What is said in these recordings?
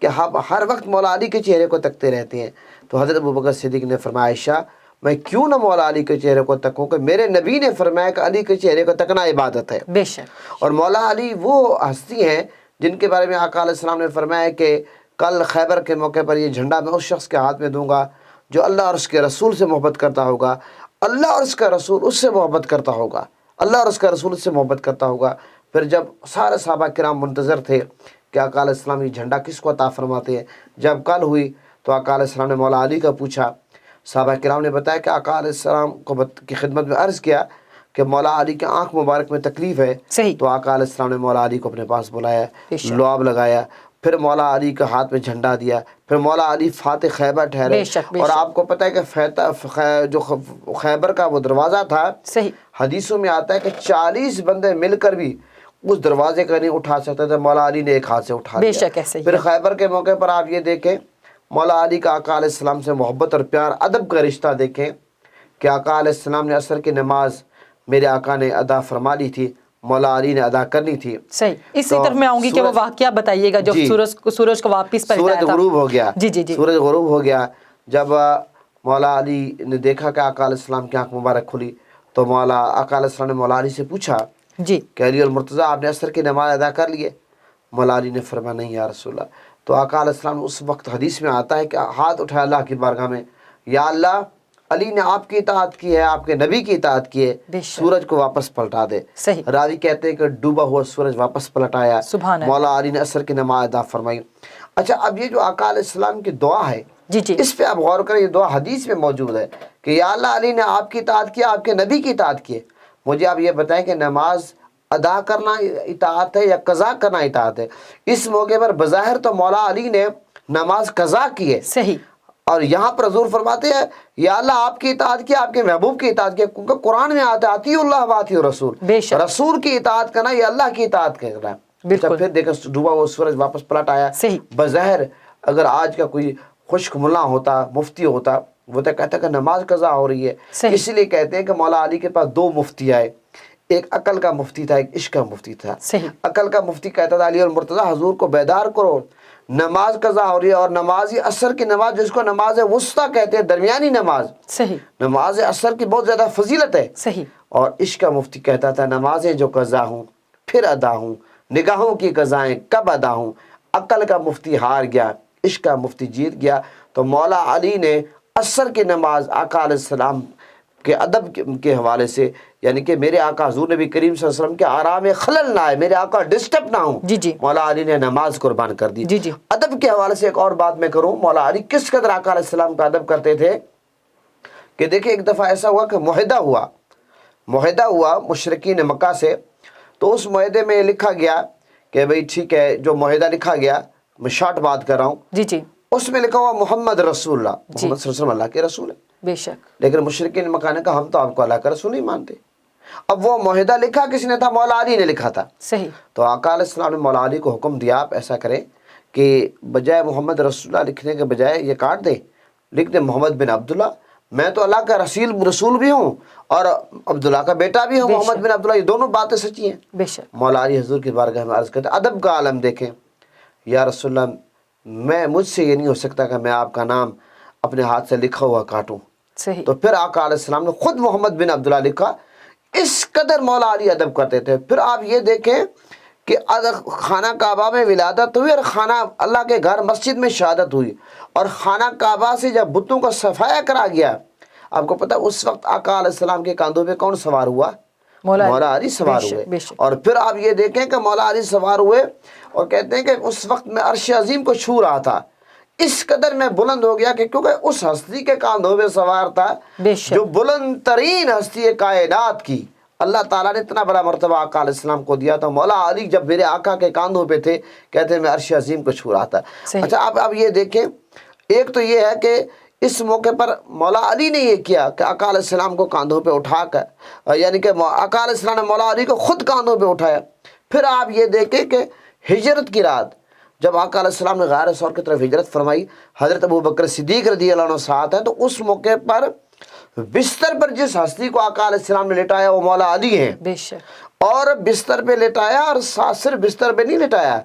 کہ ہم ہر وقت مولا علی کے چہرے کو تکتے رہتے ہیں. تو حضرت ابوبکر صدیق نے فرمایا عائشہ میں کیوں نہ مولا علی کے چہرے کو تکوں کہ میرے نبی نے فرمایا کہ علی کے چہرے کو تکنا عبادت ہے. بے شک. اور مولا علی وہ ہستی ہیں جن کے بارے میں آقا علیہ السلام نے فرمایا کہ کل خیبر کے موقع پر یہ جھنڈا میں اس شخص کے ہاتھ میں دوں گا جو اللہ اور اس کے رسول سے محبت کرتا ہوگا. اللہ اور اس کا رسول اس سے محبت کرتا ہوگا. اللہ اور اس کا رسول اس سے محبت کرتا ہوگا. پھر جب سارے صحابہ کرام منتظر تھے کہ آقا علیہ السلام یہ جھنڈا کس کو عطا فرماتے ہیں، جب کل ہوئی تو آقا علیہ السلام نے مولا علی کا پوچھا. صحابہ کرام نے بتایا کہ آقا علیہ السلام کی خدمت میں عرض کیا کہ مولا علی کے آنکھ مبارک میں تکلیف ہے. صحیح. تو آقا علیہ السلام نے مولا علی کو اپنے پاس بلایا، لعاب لگایا، پھر مولا علی کے ہاتھ میں جھنڈا دیا، پھر مولا علی فاتح خیبر ٹھہرے. اور آپ کو پتہ ہے کہ جو خیبر کا وہ دروازہ تھا، صحیح، حدیثوں میں آتا ہے کہ 40 بندے مل کر بھی اس دروازے کا نہیں اٹھا سکتے تھے، مولا علی نے ایک ہاتھ سے اٹھا بے دیا. شک ایسے ہی. پھر خیبر کے موقع پر آپ یہ دیکھیں مولا علی کا آقا علیہ السلام سے محبت اور پیار، ادب کا رشتہ دیکھیں کہ آقا علیہ السلام نے عصر کی نماز میرے آقا نے ادا فرما لی تھی، مولا علی نے ادا کرنی تھی. صحیح. اسی طرف میں آؤں گی کہ وہ واقعہ بتائیے گا جو سورج کو واپس پلٹایا تھا. سورج غروب ہو گیا. جی جی جی. سورج غروب ہو گیا. جب مولا علی نے دیکھا کہ آقا علیہ السلام کی آنکھ مبارک کھلی تو آقا علیہ السلام نے مولا علی سے پوچھا جی کہ علی المرتضیٰ آپ نے عصر کی نماز ادا کر لیے؟ مولا علی نے فرمایا نہیں یا رسول اللہ. تو آقا علیہ السلام اس وقت حدیث میں آتا ہے کہ ہاتھ اٹھایا اللہ کی بارگاہ میں، یا اللہ علی نے آپ کی اطاعت کی ہے، آپ کے نبی کی اطاعت کی ہے، سورج کو واپس پلٹا دے. صحیح. راوی کہتے ہیں کہ ڈوبا ہوا سورج واپس پلٹایا. سبحان اللہ. مولا علی نے عصر کی نماز ادا فرمائی. اچھا اب یہ جو آقا علیہ السلام کی دعا ہے جی جی اس پہ آپ غور کریں، یہ دعا حدیث میں موجود ہے کہ یا اللہ علی نے آپ کی اطاعت کی، آپ کے نبی کی اطاعت کی. مجھے آپ یہ بتائیں کہ نماز ادا کرنا اطاعت ہے یا قضا کرنا اطاعت ہے؟ اس موقع پر بظاہر تو مولا علی نے نماز قضا کی ہے. صحیح. اور یہاں پر حضور فرماتے ہیں یا اللہ آپ کی اطاعت کی، آپ کے محبوب کی اطاعت کی، کیونکہ قرآن میں آتا ہے اطیعوا اللہ واطیعوا الرسول، بے شک. رسول کی اطاعت کرنا یا اللہ کی اطاعت کرنا. بالکل. پھر دیکھیں ڈوبا وہ سورج واپس پلٹ آیا. صحیح. بظاہر اگر آج کا کوئی خشک ملا ہوتا، مفتی ہوتا، وہ تو کہتا کہ نماز قضا ہو رہی ہے. اس لیے کہتے ہیں کہ مولا علی کے پاس 2 مفتی آئے، ایک عقل کا مفتی تھا، ایک عشق کا مفتی تھا. صحیح. عقل کا مفتی کہتا تھا علی المرتضیٰ حضور کو بیدار کرو، نماز قضا ہو رہی ہے، اور نماز عصر کی نماز جس کو نماز وسطیٰ کہتے ہیں، درمیانی نماز. صحیح. نماز عصر کی بہت زیادہ فضیلت ہے. صحیح. اور عشق کا مفتی کہتا تھا نمازیں جو قضا ہوں پھر ادا ہوں، نگاہوں کی قضائیں کب ادا ہوں. عقل کا مفتی ہار گیا، عشق کا مفتی جیت گیا. تو مولا علی نے عصر کی نماز آقا علیہ السلام کے ادب کے حوالے سے، یعنی کہ میرے آقا حضور نبی کریم صلی اللہ علیہ وسلم کے آرام خلل نہ آئے، میرے آقا ڈسٹرب نہ ہوں، جی جی مولا علی نے نماز قربان کر دی. جی جی. ادب کے حوالے سے ایک اور بات میں کروں، مولا علی کس قدر آقا علیہ السلام کا ادب کرتے تھے کہ دیکھیں ایک دفعہ ایسا ہوا کہ معاہدہ ہوا مشرکین مکہ سے. تو اس معاہدے میں لکھا گیا کہ بھئی ٹھیک ہے، جو معاہدہ لکھا گیا، میں شارٹ بات کر رہا ہوں، جی جی، اس میں لکھا ہوا محمد رسول اللہ، محمد صلی اللہ علیہ وسلم اللہ کے رسول ہے. بے شک. لیکن مشرکین مکہ نے کہا ہم تو آپ کو اللہ کا رسول نہیں مانتے. اب وہ معاہدہ لکھا کس نے تھا؟ مولا علی نے لکھا تھا. صحیح. تو آقا علیہ السلام نے مولا علی کو حکم دیا آپ ایسا کریں کہ بجائے محمد رسول اللہ لکھنے کے بجائے یہ کاٹ دیں، لکھ دیں محمد بن عبداللہ. میں تو اللہ کا رسول بھی ہوں اور عبداللہ کا بیٹا بھی ہوں، محمد بن عبداللہ، یہ دونوں باتیں سچی ہیں. بے شک. مولا علی حضور کی بارگاہ میں عرض کرتے ادب کا عالم دیکھیں، یا رسول اللہ مجھ سے یہ نہیں ہو سکتا کہ میں آپ کا نام اپنے ہاتھ سے لکھا ہوا کاٹوں. صحیح. تو پھر آقا علیہ السلام نے خود محمد بن عبداللہ لکھا. اس قدر مولا علی ادب کرتے تھے. پھر آپ یہ دیکھیں کہ خانہ کعبہ میں ولادت ہوئی اور خانہ اللہ کے گھر مسجد میں شہادت ہوئی، اور خانہ کعبہ سے جب بتوں کا صفایا کرا گیا، آپ کو پتہ اس وقت آقا علیہ السلام کے کاندھوں پہ کون سوار ہوا؟ مولا علی سوار ہوئے. اور پھر آپ یہ دیکھیں کہ مولا علی سوار ہوئے اور کہتے ہیں کہ اس وقت میں عرش عظیم کو چھو رہا تھا. اس قدر میں بلند ہو گیا کہ کیونکہ اس ہستی کے کاندھوں پہ سوار تھا جو بلند ترین ہستی کائنات کی. اللہ تعالیٰ نے اتنا بڑا مرتبہ آقا علیہ السلام کو دیا. تو مولا علی جب میرے آقا کے کاندھوں پہ تھے، کہتے ہیں میں عرش عظیم کو چھو رہا تھا. اچھا آپ یہ دیکھیں، ایک تو یہ ہے کہ اس موقع پر مولا علی نے یہ کیا کہ آقا علیہ السلام کو کاندھوں پہ اٹھا کر، یعنی کہ آقا علیہ السلام نے مولا علی کو خود کاندھوں پہ اٹھایا. پھر آپ یہ دیکھیں کہ ہجرت کی رات جب آقا علیہ السلام نے غار ثور کی طرف ہجرت فرمائی، حضرت ابوبکر صدیق رضی اللہ عنہ ساتھ ہیں، تو اس موقع پر بستر پر جس ہستی کو آقا علیہ السلام نے لٹایا وہ مولا علی ہیں. بے شک. اور بستر پہ لٹایا، اور صرف بستر پہ نہیں لٹایا،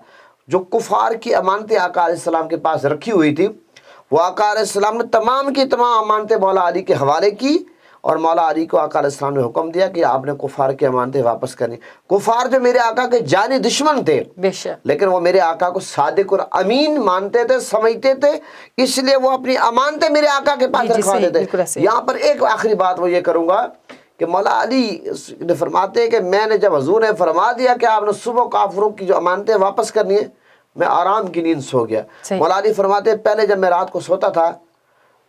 جو کفار کی امانتیں آقا علیہ السلام کے پاس رکھی ہوئی تھی، وہ آقا علیہ السلام نے تمام کی تمام امانتیں مولا علی کے حوالے کی، اور مولا علی کو آقا علیہ السلام نے حکم دیا کہ آپ نے کفار کی امانتیں واپس کرنی۔ کفار جو میرے آقا کے جانی دشمن تھے، بے شک، لیکن وہ میرے آقا کو صادق اور امین مانتے تھے، سمجھتے تھے، اس لیے وہ اپنی امانتیں میرے آقا کے پاس جی رکھوا صحیح، دیتے۔ بالکل ایسے۔ یہاں پر ایک آخری بات وہ یہ کروں گا کہ مولا علی نے فرماتے ہیں کہ میں نے جب حضور نے فرما دیا کہ آپ نے صبح کافروں کی جو امانتیں واپس کرنی ہے، میں آرام کی نیند سو گیا۔ صحیح۔ مولا علی فرماتے ہیں پہلے جب میں رات کو سوتا تھا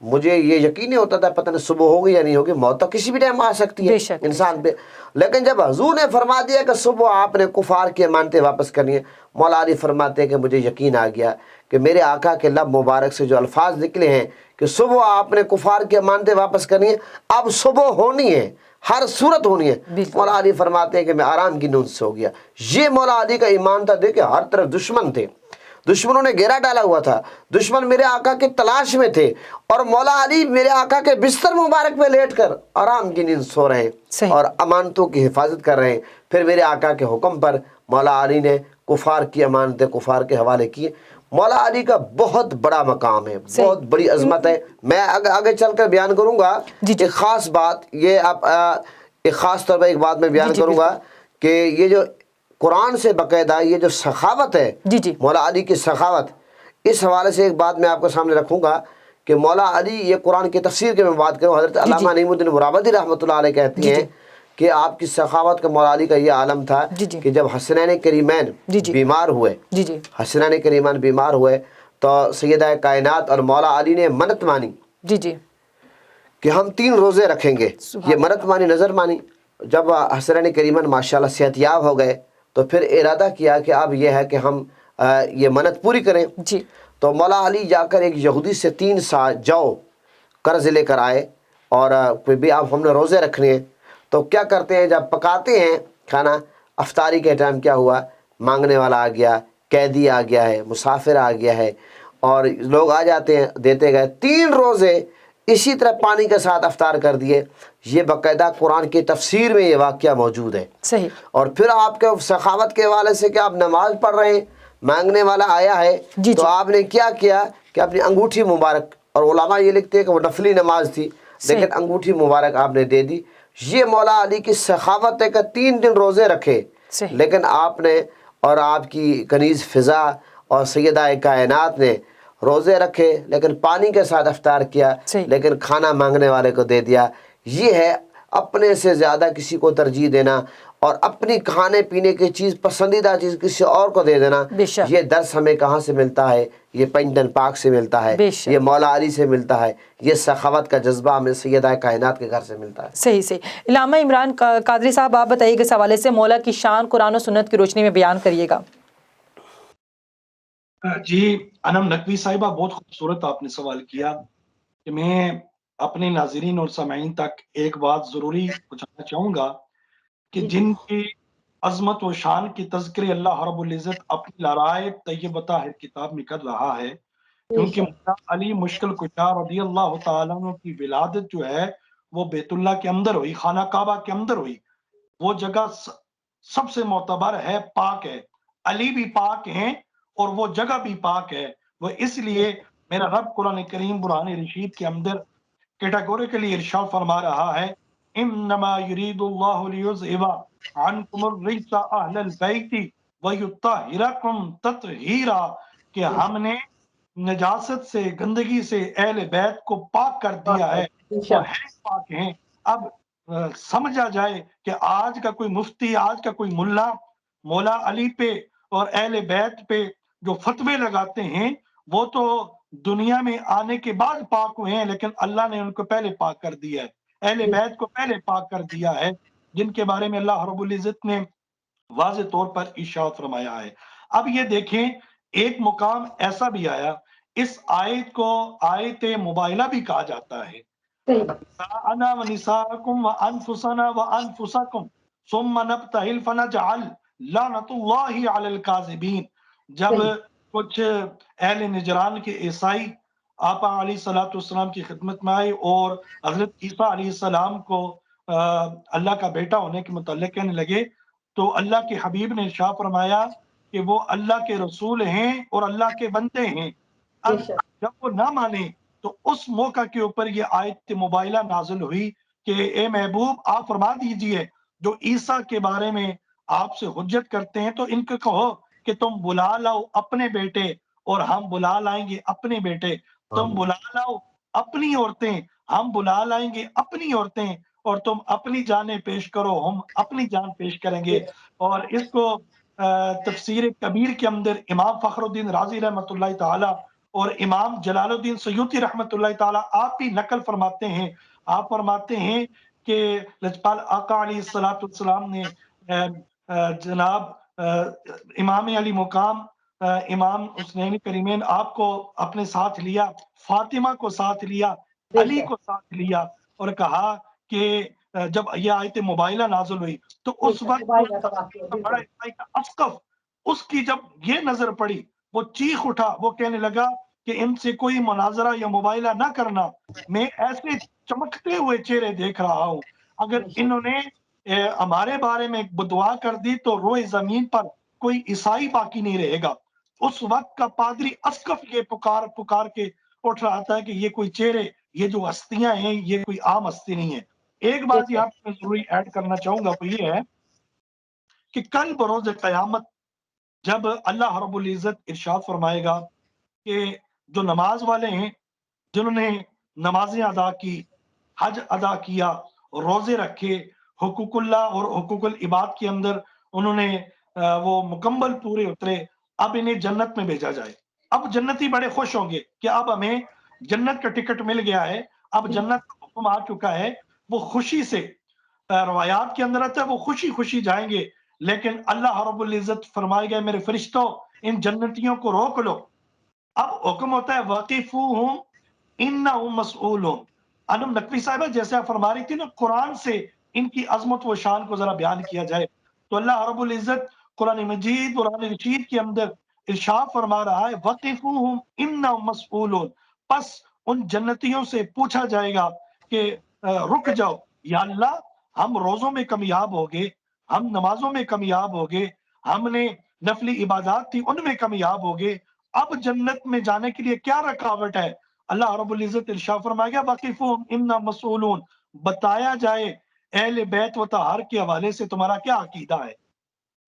مجھے یہ یقین نہیں ہوتا تھا پتہ نہیں صبح ہوگی یا نہیں ہوگی، موت تو کسی بھی ٹائم آ سکتی ہے بے شک، انسان پہ، لیکن جب حضور نے فرما دیا کہ صبح آپ نے کفار کی امانتیں واپس کرنی ہے، مولا علی فرماتے ہیں کہ مجھے یقین آ گیا کہ میرے آقا کے لب مبارک سے جو الفاظ نکلے ہیں کہ صبح آپ نے کفار کی امانتیں واپس کرنی ہے، اب صبح ہونی ہے، ہر صورت ہونی ہے۔ بالکل۔ مولا علی فرماتے ہیں کہ میں آرام کی نیند سے ہو گیا۔ یہ مولا علی کا ایمان تھا۔ دیکھیں ہر طرف دشمن تھے، دشمنوں نے گھیرا ڈالا ہوا تھا، دشمن میرے آقا کی تلاش میں تھے، اور مولا علی میرے آقا کے بستر مبارک پہ لیٹ کر آرام کی نیند سو رہے ہیں صحیح۔ اور امانتوں کی حفاظت کر رہے ہیں۔ پھر میرے آقا کے حکم پر مولا علی نے کفار کی امانتیں کفار کے حوالے کی۔ مولا علی کا بہت بڑا مقام ہے، صحیح۔ بہت بڑی عظمت ہے۔ میں آگے چل کر بیان کروں گا جی جی۔ ایک خاص بات، یہ آپ ایک خاص طور پر ایک بات میں بیان جی جی، کروں گا کہ یہ جو قرآن سے باقاعدہ یہ جو سخاوت ہے جی جی، مولا علی کی سخاوت، اس حوالے سے ایک بات میں آپ کو سامنے رکھوں گا کہ مولا علی، یہ قرآن کی تفسیر کے میں بات کروں، حضرت علامہ نعیم الدین مرابطی رحمۃ اللہ علیہ کہتی جی ہیں جی، کہ آپ کی سخاوت کا مولا علی کا یہ عالم تھا جی جی، کہ جب حسنین کریمین جی جی، بیمار ہوئے، جی جی، حسنین کریمان بیمار ہوئے تو سیدہ کائنات اور مولا علی نے منت مانی جی جی، کہ ہم 3 روزے رکھیں گے۔ سبحان یہ منت مانی، نظر مانی۔ جب حسنین کریمان ماشاءاللہ صحت یاب ہو گئے تو پھر ارادہ کیا کہ اب یہ ہے کہ ہم یہ منت پوری کریں۔ جی تو مولا علی جا کر ایک یہودی سے 3 سا جو قرض لے کر آئے اور بھی اب ہم نے روزے رکھنے ہیں۔ تو کیا کرتے ہیں، جب پکاتے ہیں کھانا، افطاری کے ٹائم کیا ہوا، مانگنے والا آ گیا، قیدی آ گیا ہے، مسافر آ گیا ہے، اور لوگ آ جاتے ہیں، دیتے گئے 3 روزے اسی طرح پانی کے ساتھ افطار کر دیے۔ یہ باقاعدہ قرآن کی تفسیر میں یہ واقعہ موجود ہے۔ صحیح، اور پھر آپ کے سخاوت کے حوالے سے کہ آپ نماز پڑھ رہے ہیں، مانگنے والا آیا ہے، جی تو جی، آپ نے کیا کیا کہ اپنی انگوٹھی مبارک، اور علماء یہ لکھتے ہیں کہ وہ نفلی نماز تھی لیکن انگوٹھی مبارک آپ نے دے دی۔ یہ مولا علی کی سخاوت ہے کہ 3 دن روزے رکھے، صحیح، لیکن آپ نے اور آپ کی کنیز فضا اور سیدہ کائنات نے روزے رکھے لیکن پانی کے ساتھ افطار کیا، صحیح، لیکن کھانا مانگنے والے کو دے دیا۔ یہ ہے اپنے سے زیادہ کسی کو ترجیح دینا، اور اپنی کھانے پینے کی چیز، پسندیدہ چیز کسی اور کو دے دینا۔ بے شک، یہ درس ہمیں کہاں سے ملتا ہے؟ یہ پنجتن پاک سے ملتا ہے، بے شک، یہ مولا علی سے ملتا ہے، یہ سخاوت کا جذبہ ہمیں سیدہ کائنات کے گھر سے ملتا ہے۔ صحیح صحیح۔ علامہ عمران قادری صاحب، آپ بتائیے کہ اس حوالے سے مولا کی شان قرآن و سنت کی روشنی میں بیان کریے گا۔ جی انم نقوی صاحبہ، بہت خوبصورت آپ نے سوال کیا کہ میں اپنے ناظرین اور سامعین تک ایک بات ضروری پہنچانا چاہوں گا کہ جن کی عظمت و شان کی تذکرے اللہ رب العزت اپنی لارائے طیبتہ ہے کتاب میں کر رہا ہے، کیونکہ مولا علی مشکل کشا رضی اللہ تعالیٰ عنہ کی ولادت جو ہے وہ بیت اللہ کے اندر ہوئی، خانہ کعبہ کے اندر ہوئی۔ وہ جگہ سب سے معتبر ہے، پاک ہے، علی بھی پاک ہیں اور وہ جگہ بھی پاک ہے۔ وہ اس لیے میرا رب قرآن کریم برہان رشید کے اندر کیٹاگوریکلی ارشاد فرما رہا ہے، انما یرید اللہ لیذھب عنکم الرجس اہل البیت ویطہرکم تطہیرا، کہ ہم نے نجاست سے، گندگی سے اہل بیت کو پاک کر دیا ہے اور ہے پاک ہیں۔ اب سمجھا جائے کہ آج کا کوئی مفتی، آج کا کوئی ملا مولا علی پہ اور اہل بیت پہ جو فتوے لگاتے ہیں وہ تو دنیا میں آنے کے بعد پاک ہوئے ہیں، لیکن اللہ نے ان کو پہلے پاک کر دیا ہے، اہل بیت کو پہلے پاک کر دیا ہے، جن کے بارے میں اللہ رب العزت نے واضح طور پر ارشاد فرمایا ہے۔ اب یہ دیکھیں، ایک مقام ایسا بھی آیا، اس آیت کو آیت مباہلہ بھی کہا جاتا ہے، نساءنا ونساءکم وانفسنا وانفسکم ثم نبتہل فنجعل لعنت اللہ علی الکاذبین۔ جب کچھ اہل نجران کے عیسائی آقا علیہ الصلوۃ والسلام کی خدمت میں آئے اور حضرت عیسیٰ علیہ السلام کو اللہ کا بیٹا ہونے کے متعلق کہنے لگے، تو اللہ کے حبیب نے ارشاد فرمایا کہ وہ اللہ کے رسول ہیں اور اللہ کے بندے ہیں. اب جب وہ نہ مانے تو اس موقع کے اوپر یہ آیت مبائلہ نازل ہوئی کہ اے محبوب آپ فرما دیجئے جو عیسیٰ کے بارے میں آپ سے حجت کرتے ہیں تو ان کو کہو کہ تم بلا لاؤ اپنے بیٹے اور ہم بلا لائیں گے اپنے بیٹے. تم بلا لاؤ اپنی عورتیں، ہم بلا لائیں گے اپنی عورتیں، اور تم اپنی جانیں پیش کرو ہم اپنی جان پیش کریں گے. اور اس کو تفسیر کبیر کے اندر امام فخر الدین رازی رحمۃ اللہ تعالی اور امام جلال الدین سیوطی رحمۃ اللہ تعالی آپ بھی نقل فرماتے ہیں. آپ فرماتے ہیں کہ لجپال آقا علیہ الصلوۃ والسلام نے جناب امام علی مقام امام حسنین کریمین آپ کو اپنے ساتھ لیا، فاطمہ کو ساتھ لیا، علی کو ساتھ لیا، اور کہا کہ جب یہ آیت مبائلہ نازل ہوئی تو اس وقت بڑا اسقف اس کی جب یہ نظر پڑی وہ چیخ اٹھا، وہ کہنے لگا کہ ان سے کوئی مناظرہ یا مبائلہ نہ کرنا، میں ایسے چمکتے ہوئے چہرے دیکھ رہا ہوں، اگر انہوں نے ہمارے بارے میں بدعا کر دی تو روئے زمین پر کوئی عیسائی باقی نہیں رہے گا. اس وقت کا پادری اسقف یہ پکار کے اٹھ رہا تھا کہ یہ کوئی چہرے، یہ جو ہستیاں ہیں یہ کوئی عام ہستی نہیں ہے. ایک بات یہاں پہ میں ضروری ایڈ کرنا چاہوں گا وہ یہ ہے کہ کل بروز قیامت جب اللہ رب العزت ارشاد فرمائے گا کہ جو نماز والے ہیں جنہوں نے نمازیں ادا کی، حج ادا کیا، روزے رکھے، حقوق اللہ اور حقوق العباد کے اندر انہوں نے وہ مکمل پورے اترے، اب انہیں جنت میں بھیجا جائے. اب جنتی بڑے خوش ہوں گے کہ اب ہمیں جنت کا ٹکٹ مل گیا ہے، اب جنت کا حکم آ چکا ہے. وہ خوشی سے روایات کے اندر آتا ہے وہ خوشی خوشی جائیں گے، لیکن اللہ رب العزت فرمائے گا میرے فرشتوں ان جنتیوں کو روک لو. اب حکم ہوتا ہے وَقِفُوهُمْ إِنَّهُمْ مَسْئُولُونَ. انم نقوی صاحبہ جیسے آپ فرما رہی تھی نا قرآن سے ان کی عظمت و شان کو ذرا بیان کیا جائے تو اللہ رب العزت قرآن مجید قرآن رشید کے اندر ارشاد فرما رہا ہے وَقِفُوهُمْ إِنَّهُمْ مَسْئُولُونَ. پس ان جنتیوں سے پوچھا جائے گا کہ رک جاؤ یا اللہ ہم روزوں میں کامیاب ہو گئے، ہم نمازوں میں کامیاب ہو گئے، ہم نے نفلی عبادات تھی ان میں کامیاب ہو گئے، اب جنت میں جانے کے لیے کیا رکاوٹ ہے؟ اللہ رب العزت ارشاد فرمائے گا وَقِفُوهُمْ إِنَّهُمْ مَسْئُولُونَ. بتایا جائے اہل بیت و طہار کے حوالے سے تمہارا کیا عقیدہ ہے،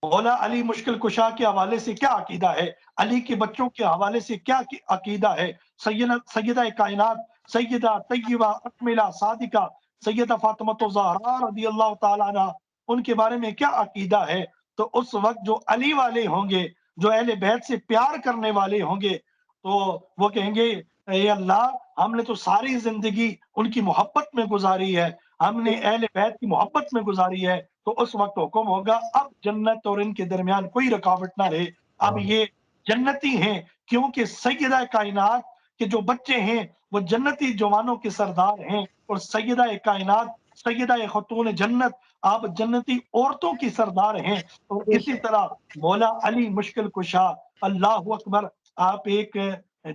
مولا علی مشکل کشا کے حوالے سے کیا عقیدہ ہے، علی کے بچوں کے حوالے سے کیا عقیدہ ہے، سیدہ کائنات سیدہ طیبہ اکملہ صادقہ سیدہ فاطمہ الزہرا رضی اللہ تعالیٰ عنہ ان کے بارے میں کیا عقیدہ ہے. تو اس وقت جو علی والے ہوں گے، جو اہل بیت سے پیار کرنے والے ہوں گے تو وہ کہیں گے اے اللہ ہم نے تو ساری زندگی ان کی محبت میں گزاری ہے، ہم نے اہل بیت کی محبت میں گزاری ہے. تو اس وقت حکم ہوگا اب جنت اور ان کے درمیان کوئی رکاوٹ نہ رہے، اب یہ جنتی ہیں کیونکہ سیدہ کائنات کے جو بچے ہیں وہ جنتی جوانوں کے سردار ہیں، اور سیدہ کائنات سیدہ خاتون جنت آپ جنتی عورتوں کی سردار ہیں. اور اسی طرح مولا علی مشکل کشا اللہ اکبر آپ ایک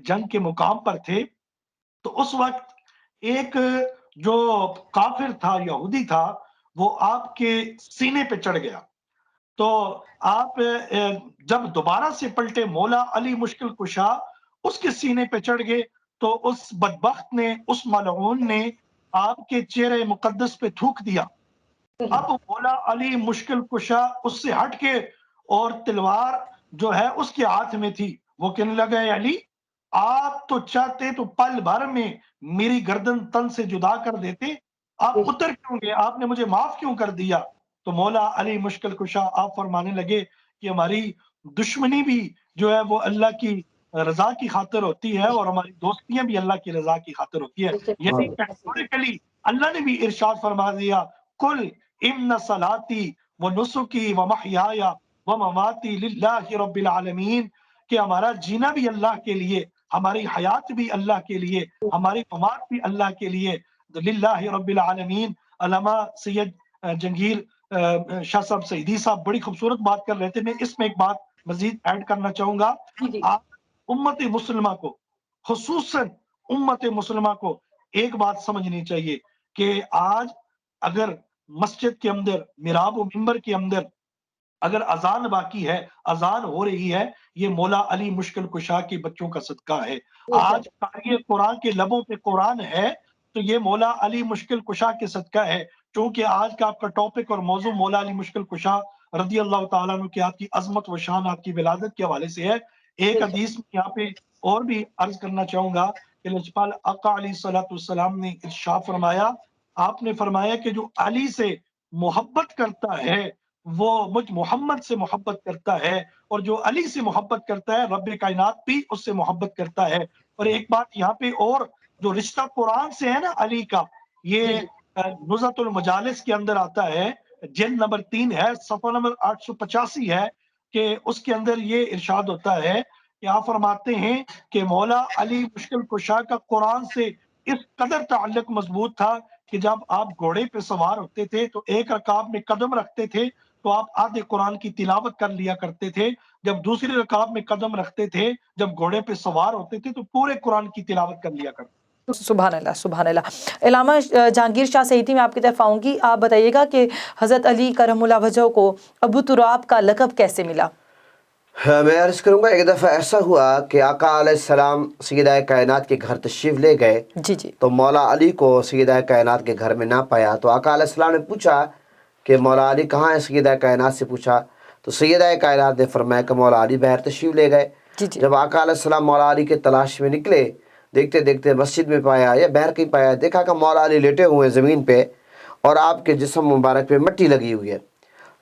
جنگ کے مقام پر تھے تو اس وقت ایک جو کافر تھا یہودی تھا وہ آپ کے سینے پہ چڑھ گیا تو آپ جب دوبارہ سے پلٹے مولا علی مشکل کشا اس کے سینے پہ چڑھ گئے تو اس بدبخت نے اس ملعون نے آپ کے چہرے مقدس پہ تھوک دیا. اب مولا علی مشکل کشا اس سے ہٹ کے اور تلوار جو ہے اس کے ہاتھ میں تھی، وہ کہنے لگا اے علی آپ تو چاہتے تو پل بھر میں میری گردن تن سے جدا کر دیتے، آپ اتر کیوں گئے، آپ نے مجھے معاف کیوں کر دیا. تو مولا علی مشکل کشا آپ فرمانے لگے کہ ہماری دشمنی بھی جو ہے وہ اللہ کی رضا کی خاطر ہوتی ہے اور ہماری دوستیاں بھی اللہ کی رضا کی خاطر ہوتی ہے. یعنی کیٹیگوریکلی اللہ نے بھی ارشاد فرما دیا کل ان صلاتی و نسکی و محیایا و مماتی للہ رب العالمین کہ ہمارا جینا بھی اللہ کے لیے، ہماری حیات بھی اللہ کے لیے، ہماری ممات بھی اللہ کے لیے، للہ رب العالمین. علامہ سید جنگیر شاہ صاحب سعیدی صاحب بڑی خوبصورت بات کر رہے تھے، میں اس میں ایک بات مزید ایڈ کرنا چاہوں گا. آپ امت مسلمہ کو خصوصاً امت مسلمہ کو ایک بات سمجھنی چاہیے کہ آج اگر مسجد کے اندر محراب و منبر کے اندر اگر اذان باقی ہے، اذان ہو رہی ہے، یہ مولا علی مشکل کشا کے بچوں کا صدقہ ہے۔ آج قاری قرآن کے لبوں پہ قرآن ہے تو یہ مولا علی مشکل کشا کے صدقہ ہے۔ چونکہ آج کا آپ کا ٹاپک اور موضوع مولا علی مشکل کشا رضی اللہ تعالیٰ عنہ کی آپ کی عظمت و شان، آپ کی ولادت کے حوالے سے ہے۔ ایک حدیث میں یہاں پہ اور بھی عرض کرنا چاہوں گا کہ لجپال آقا علیہ الصلوۃ والسلام نے ارشاد فرمایا، آپ نے فرمایا کہ جو علی سے محبت کرتا ہے وہ مجھ محمد سے محبت کرتا ہے، اور جو علی سے محبت کرتا ہے رب کائنات بھی اس سے محبت کرتا ہے۔ اور ایک بات یہاں پہ اور، جو رشتہ قرآن سے ہے نا علی کا، یہ نزہۃ المجالس کے اندر آتا ہے، جلد نمبر 3 ہے، صفحہ نمبر 885 ہے، کہ اس کے اندر یہ ارشاد ہوتا ہے کہ آپ فرماتے ہیں کہ مولا علی مشکل کشا کا قرآن سے اس قدر تعلق مضبوط تھا کہ جب آپ گھوڑے پہ سوار ہوتے تھے تو ایک رکاب میں قدم رکھتے تھے تو آپ آدھے قرآن کی تلاوت کر لیا کرتے تھے، جب دوسری رکاب میں قدم رکھتے تھے، جب گھوڑے پہ سوار ہوتے تھے تو پورے قرآن کی تلاوت کر لیا کرتے تھے۔ سبحان اللہ، سبحان اللہ۔ علامہ جہانگیر شاہ سیٹھی، میں آپ کی طرف آؤں گی، آپ بتائیے گا کہ حضرت علی کرم اللہ وجہہ کو ابو تراب کا لقب کیسے ملا؟ میں عرض کروں گا، ایک دفعہ ایسا ہوا کہ آقا علیہ السلام سیدہ کائنات کے گھر تشریف لے گئے، جی جی، تو مولا علی کو سیدہ کائنات کے گھر میں نہ پایا، تو آقا علیہ السلام نے پوچھا کہ مولا علی کہاں ہے، سیدہ کائنات سے پوچھا تو سیدہ کائنات نے فرمایا کہ مولا علی باہر تشریف لے گئے۔ جی جی، جب آقا علیہ السلام مولا علی کے تلاش میں نکلے، دیکھتے دیکھتے مسجد میں پایا یا باہر کہیں پایا، دیکھا کہ مولا علی لیٹے ہوئے ہیں زمین پہ اور آپ کے جسم مبارک پہ مٹی لگی ہوئی ہے۔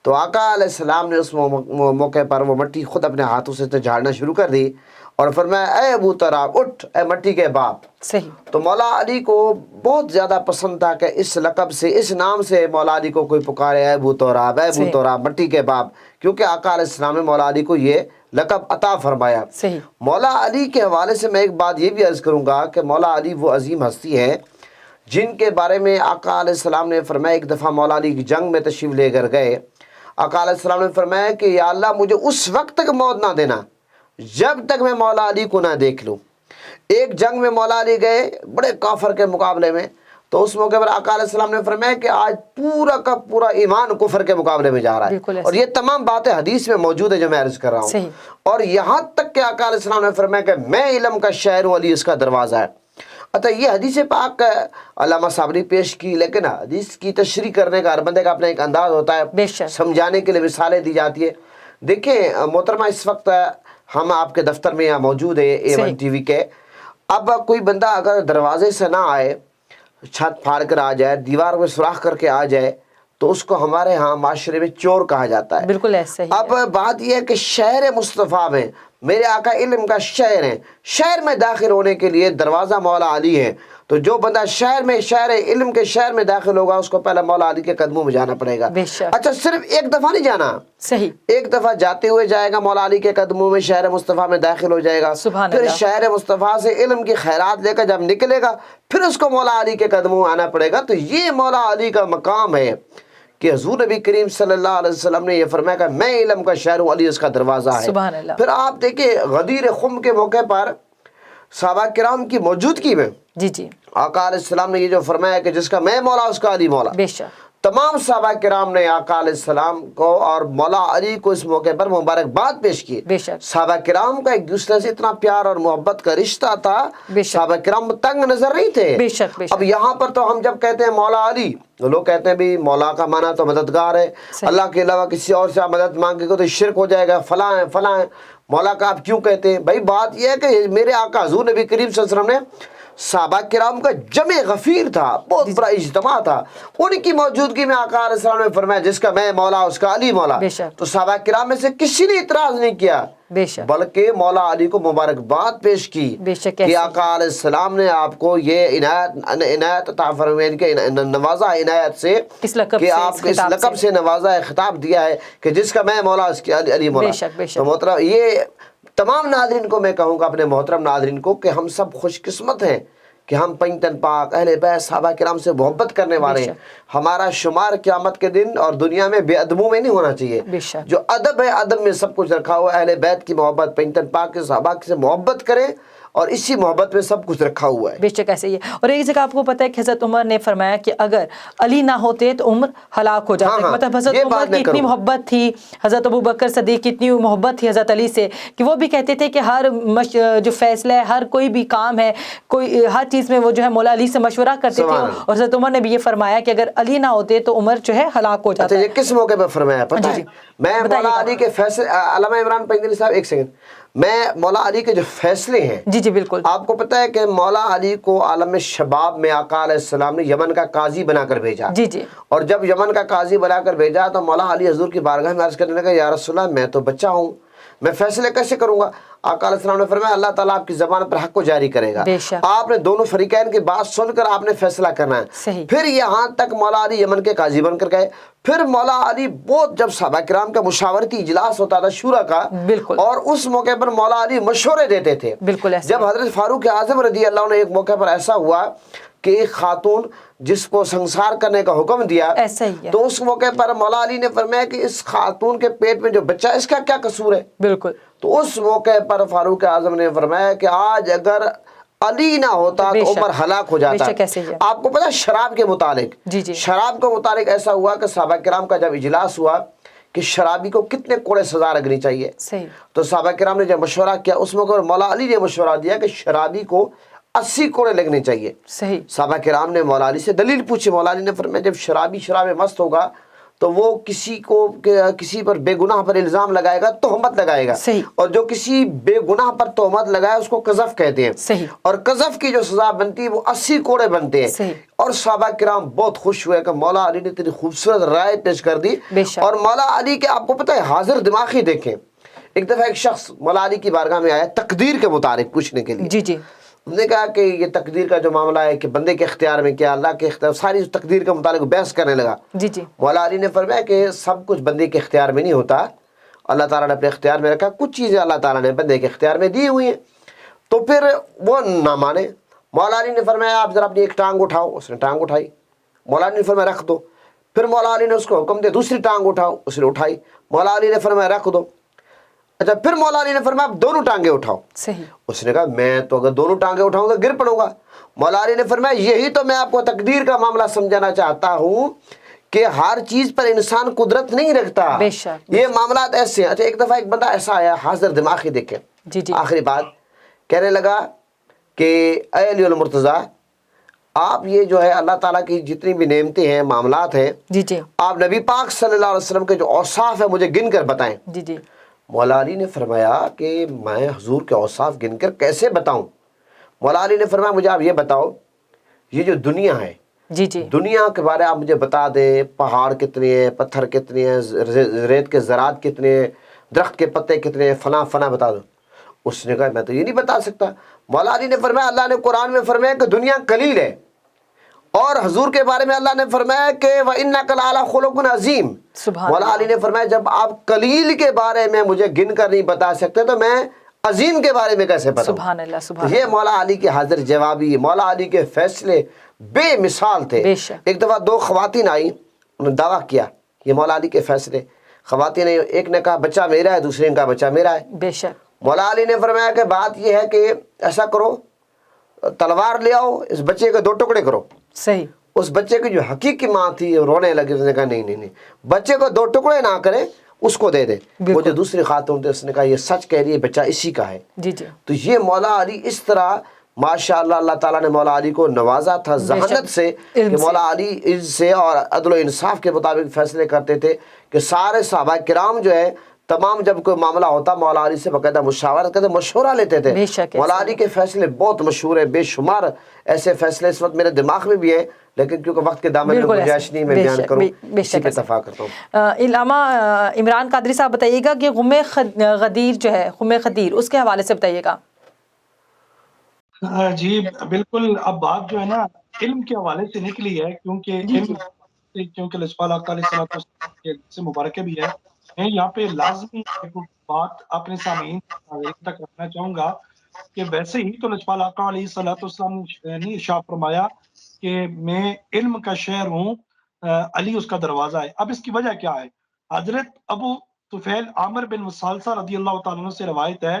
تو آقا علیہ السلام نے اس موقع پر وہ مٹی خود اپنے ہاتھوں سے جھاڑنا شروع کر دی اور فرمایا، اے ابو تراب اٹھ، اے مٹی کے باپ۔ صحیح۔ تو مولا علی کو بہت زیادہ پسند تھا کہ اس لقب سے، اس نام سے مولا علی کو کوئی پکارے، اے ابو تراب، اے ابو تراب، مٹی کے باپ، کیونکہ آقا علیہ السلام نے مولا علی کو یہ لقب عطا فرمایا۔ صحیح۔ مولا علی کے حوالے سے میں ایک بات یہ بھی عرض کروں گا کہ مولا علی وہ عظیم ہستی ہے جن کے بارے میں آقا علیہ السلام نے فرمایا، ایک دفعہ مولا علی کی جنگ میں تشریف لے کر گئے، آقا علیہ السلام نے فرمایا کہ یا اللہ مجھے اس وقت تک موت نہ دینا جب تک میں مولا علی کو نہ دیکھ لوں۔ ایک جنگ میں مولا علی گئے بڑے کافر کے مقابلے میں، تو اس موقع پر آقا علیہ السلام نے فرمایا کہ آج پورا کا پورا ایمان کفر کے مقابلے میں جا رہا ہے، اور یہ تمام باتیں حدیث میں موجود ہے جو میں عرض کر رہا ہوں۔ اور یہاں تک کہ آقا علیہ السلام نے فرمایا کہ میں علم کا شہر ہوں، علی اس کا دروازہ ہے۔ یہ حدیث پاک علامہ صاحب نے پیش کی، لیکن حدیث کی تشریح کرنے کا ہر بندے کا اپنا ایک انداز ہوتا ہے، سمجھانے کے لیے مثالیں دی جاتی ہے۔ دیکھیں محترمہ، اس وقت ہم آپ کے دفتر میں یہاں موجود ہے A1 ٹی وی کے، اب کوئی بندہ اگر دروازے سے نہ آئے، چھت پھاڑ کر آ جائے، دیوار میں سوراخ کر کے آ جائے، تو اس کو ہمارے ہاں معاشرے میں چور کہا جاتا ہے۔ بالکل ایسا ہی۔ اب بات یہ ہے کہ شہر مصطفیٰ میں میرے آقا علم کا شہر ہے، شہر میں داخل ہونے کے لیے دروازہ مولا علی ہے، تو جو بندہ شہر میں، شہر علم کے شہر میں داخل ہوگا، اس کو پہلے مولا علی کے قدموں میں جانا پڑے گا۔ اچھا، صرف ایک دفعہ نہیں جانا، صحیح، ایک دفعہ جاتے ہوئے جائے گا مولا علی کے قدموں میں، شہر مصطفیٰ میں داخل ہو جائے گا، پھر شہر مصطفیٰ سے علم کی خیرات لے کر جب نکلے گا پھر اس کو مولا علی کے قدموں میں آنا پڑے گا۔ تو یہ مولا علی کا مقام ہے کہ حضور نبی کریم صلی اللہ علیہ وسلم نے یہ فرمایا کہ میں علم کا شہر ہوں، علی اس کا دروازہ ہے۔ سبحان اللہ۔ پھر آپ دیکھیں غدیر خم کے موقع پر صحابہ کرام کی موجودگی میں جی جی، آقا علیہ السلام نے یہ جو فرمایا کہ جس کا میں مولا اس کا علی مولا، بے شک تمام صحابہ کرام نے آقا علیہ السلام کو اور مولا علی کو اس موقع پر مبارکباد پیش کی۔ بے شک صحابہ کرام کا ایک دوسرے سے اتنا پیار اور محبت کا رشتہ تھا، صحابہ کرام تنگ نظر نہیں تھے۔ بے شک بے شک۔ اب یہاں پر تو ہم جب کہتے ہیں مولا علی، لوگ کہتے ہیں بھی مولا کا معنی تو مددگار ہے، اللہ کے علاوہ کسی اور سے آپ مدد مانگے گے تو شرک ہو جائے گا، فلاں ہیں فلاں ہیں، مولا کا آپ کیوں کہتے ہیں؟ بھائی بات یہ ہے کہ میرے آقا حضور نبی کریم صلی اللہ علیہ وسلم نے صحابہ کرام کا جمع غفیر تھا، بہت بڑا اجتماع تھا، ان کی موجودگی میں آقا علیہ السلام نے فرمایا جس کا میں مولا اس کا علی مولا۔ تو صحابہ کرام میں سے کسی نے اعتراض نہیں کیا، بلکہ مولا علی کو مبارکباد پیش کی کہ آقا علیہ السلام نے آپ کو یہ عنایت عطا فرمائی، کہ نوازا عنایت سے کہ آپ اس لقب سے نوازا ہے، خطاب دیا ہے کہ جس کا میں مولا اس کی علی مولا۔ تو محترم، یہ تمام ناظرین کو میں کہوں گا، اپنے محترم ناظرین کو، کہ ہم سب خوش قسمت ہیں کہ ہم پنجتن پاک اہل بیت صحابہ کرام سے محبت کرنے والے ہیں۔ ہمارا شمار قیامت کے دن اور دنیا میں بے ادبوں میں نہیں ہونا چاہیے، جو ادب ہے ادب میں سب کچھ رکھا ہوا ہے۔ اہل بیت کی محبت، پنجتن پاک کے صحابہ سے محبت کریں اور اسی محبت میں سب کچھ رکھا ہوا ہے. بے شک ایسے ہی ہے. اور ایک جگہ آپ کو پتہ ہے کہ حضرت عمر نے فرمایا کہ اگر علی نہ ہوتے تو عمر ہلاک ہو جاتے. ہاں، مطلب حضرت یہ عمر بات کی میں اتنی کروں. محبت تھی حضرت ابو بکر صدیق کی اتنی محبت تھی حضرت علی سے کہ وہ بھی کہتے تھے کہ ہر جو فیصلہ ہے ہر کوئی بھی کام ہے کوئی ہر چیز میں وہ جو ہے مولا علی سے مشورہ کرتے تھے. سبحان اللہ. اور حضرت عمر نے بھی یہ فرمایا کہ اگر علی نہ ہوتے تو عمر جو ہے ہلاک ہو اچھا جاتا یہ ہے. کس موقع پہ فرمایا پتہ جی ہے؟ جی میں بتائیے مولا گا. علی کے فیصلے علامہ عمران پنجری صاحب ایک سیکنڈ، میں مولا علی کے جو فیصلے ہیں جی جی بالکل. آپ کو پتہ ہے کہ مولا علی کو عالم شباب میں آقا علیہ السلام نے یمن کا قاضی بنا کر بھیجا. جی جی اور جب یمن کا قاضی بنا کر بھیجا تو مولا علی حضور کی بارگاہ میں عرض کرنے لگا یا رسول اللہ میں تو بچہ ہوں، میں فیصلے کیسے کروں گا؟ آقا علیہ السلام نے فرمایا اللہ تعالیٰ آپ کی زبان پر حق کو جاری کرے گا. بے شک. آپ نے دونوں فریقین کی بات سن کر آپ نے فیصلہ کرنا ہے. صحیح. پھر یہاں تک مولا علی یمن کے قاضی بن کر گئے. پھر مولا علی بہت جب صحابہ کرام کا مشاورتی اجلاس ہوتا تھا شورا کا، بالکل. اور اس موقع پر مولا علی مشورے دیتے تھے. بالکل ایسا. جب حضرت فاروق اعظم رضی اللہ عنہ ایک موقع پر ایسا ہوا کہ ایک خاتون جس کو سنسار کرنے کا حکم دیا، ایسا ہی ہے. تو اس موقع پر مولا علی نے فرمایا کہ اس خاتون کے پیٹ میں جو بچہ ہے اس کا کیا قصور ہے؟ بالکل. تو اس موقع پر فاروق اعظم نے فرمایا کہ آج اگر علی نہ ہوتا بے تو شک. عمر ہلاک ہو جاتا. بے شک ایسے ہی ہے. آپ کو پتہ ہے شراب کے متعلق، جی جی شراب کے متعلق ایسا ہوا کہ صحابہ کرام کا جب اجلاس ہوا کہ شرابی کو کتنے کوڑے سزا لگنی چاہیے، صحیح. تو صحابہ کرام نے جب مشورہ کیا اس موقع پر مولا علی نے مشورہ دیا کہ شرابی کو 80 کوڑے لگنے چاہیے. صحیح. صحابہ کرام نے مولا علی سے دلیل پوچھی. مولا علی نے فرمایا جب شرابی شراب میں مست ہوگا تو وہ کسی پر بے گناہ پر الزام لگائے گا، تہمت لگائے گا. صحیح. اور جو کسی بے گناہ پر تہمت لگائے اس کو قذف کہتے ہیں. صحیح. اور قذف کی جو سزا بنتی ہے وہ 80 کوڑے بنتے ہیں. صحیح. اور صحابہ کرام بہت خوش ہوئے کہ مولا علی نے اتنی خوبصورت رائے پیش کر دی. بے شک. اور مولا علی کے آپ کو پتہ ہے حاضر دماغی دیکھیں. ایک دفعہ ایک شخص مولا علی کی بارگاہ میں آیا تقدیر کے متعلق پوچھنے کے لیے. جی جی اس نے کہا کہ یہ تقدیر کا جو معاملہ ہے کہ بندے کے اختیار میں کیا اللہ کے اختیار، ساری تقدیر کے متعلق بحث کرنے لگا. جی جی مولا علی نے فرمایا کہ سب کچھ بندے کے اختیار میں نہیں ہوتا، اللہ تعالیٰ نے اپنے اختیار میں رکھا. کچھ چیزیں اللہ تعالیٰ نے بندے کے اختیار میں دی ہوئی ہیں. تو پھر وہ نہ مانے. مولا علی نے فرمایا آپ ذرا اپنی ایک ٹانگ اٹھاؤ. اس نے ٹانگ اٹھائی. مولا علی نے فرمایا رکھ دو. پھر مولا علی نے اس کو حکم دیا دوسری ٹانگ اٹھاؤ. اس نے اٹھائی. مولا علی نے فرمایا رکھ دو. اچھا پھر مولا علی نے فرمایا آپ دونوں ٹانگیں اٹھاؤ. صحیح. اس نے کہا میں تو اگر دونوں ٹانگیں اٹھاؤں تو گر پڑوں گا. مولا علی نے فرمایا یہی تو میں آپ کو تقدیر کا معاملہ سمجھانا چاہتا ہوں کہ ہر چیز پر انسان قدرت نہیں رکھتا. بے شک. یہ معاملات ایسے ہیں. اچھا ایک دفعہ ایک بندہ ایسا آیا حاضر دماغی دیکھے. جی جی آخری بات کہنے لگا کہ اے علی المرتضیٰ آپ یہ جو ہے اللہ تعالیٰ کی جتنی بھی نعمتیں ہیں معاملات ہیں جی جی آپ نبی پاک صلی اللہ علیہ وسلم کے جو اوصاف ہیں مجھے گن کر بتائیں. جی جی مولا علی نے فرمایا کہ میں حضور کے اوصاف گن کر کیسے بتاؤں؟ مولا علی نے فرمایا مجھے آپ یہ بتاؤ یہ جو دنیا ہے جی جی دنیا کے بارے آپ مجھے بتا دیں. پہاڑ کتنے ہیں، پتھر کتنے ہیں، ریت کے ذرات کتنے ہیں، درخت کے پتے کتنے ہیں، فلاں فلاں بتا دو. اس نے کہا میں تو یہ نہیں بتا سکتا. مولا علی نے فرمایا اللہ نے قرآن میں فرمایا کہ دنیا قلیل ہے، اور حضور کے بارے میں اللہ نے فرمایا کہ وَإِنَّكَ لَعَلَىٰ خُلُقٍ عَظِيمٍ. سبحان مولا علی نے فرمایا جب آپ قلیل کے بارے میں مجھے گن کر نہیں بتا سکتے تو میں عظیم کے بارے میں کیسے بتاؤں؟ سبحان اللہ سبحان یہ مولا علی کے حاضر جوابی، مولا علی کے فیصلے بے مثال تھے. بے شک. ایک دفعہ دو خواتین آئیں، انہوں نے دعویٰ کیا یہ مولا علی کے فیصلے. خواتین نے ایک نے کہا بچہ میرا ہے، دوسرے نے کہا بچہ میرا ہے. بے شک. مولا علی نے فرمایا کہ بات یہ ہے کہ ایسا کرو تلوار لے آؤ، اس بچے کے دو ٹکڑے کرو. صحیح. اس بچے کی جو حقیقی ماں تھی رونے لگی. اس نے کہا نہیں نہیں نہیں بچے کو دو ٹکڑے نہ کرے، اس کو دے دے. وہ جو دوسری خاتون تھے اس نے کہا یہ سچ کہہ رہی ہے، بچہ اسی کا ہے. جی جی تو یہ مولا علی اس طرح ماشاء اللہ اللہ تعالیٰ نے مولا علی کو نوازا تھا ذہانت سے کہ مولا علی علم سے اور عدل و انصاف کے مطابق فیصلے کرتے تھے کہ سارے صحابہ کرام جو ہے تمام جب کوئی معاملہ ہوتا مولا علی سے باقاعدہ مشاورت کرتے، مشورہ لیتے تھے. مولا علی کے فیصلے بہت مشہور ہیں، بے شمار ایسے فیصلے اس وقت میرے دماغ میں بھی ہیں لیکن کیونکہ وقت کے دامن میں گنجائش نہیں میں بیان کروں، اسی پہ اتفاق کرتا ہوں. علامہ عمران قادری صاحب بتائیے گا کہ غم غدیر جو ہے، غم غدیر اس کے حوالے سے بتائیے گا. جی بالکل. اب بات جو ہے نا علم کے حوالے سے نکلی ہے کیونکہ لسپال آقا علیہ الصلوۃ والسلام سے مبارکہ بھی ہے. میں یہاں پہ لازمی ایک بات اپنے سامعین تک رکھنا چاہوں گا کہ ویسے ہی تو لسپال آقا علیہ الصلوۃ والسلام نے ارشاد فرمایا کہ میں علم کا شہر ہوں، علی اس کا دروازہ ہے. اب اس کی وجہ کیا ہے؟ حضرت ابو طفیل عامر بن وسالسہ رضی اللہ تعالیٰ عنہ سے روایت ہے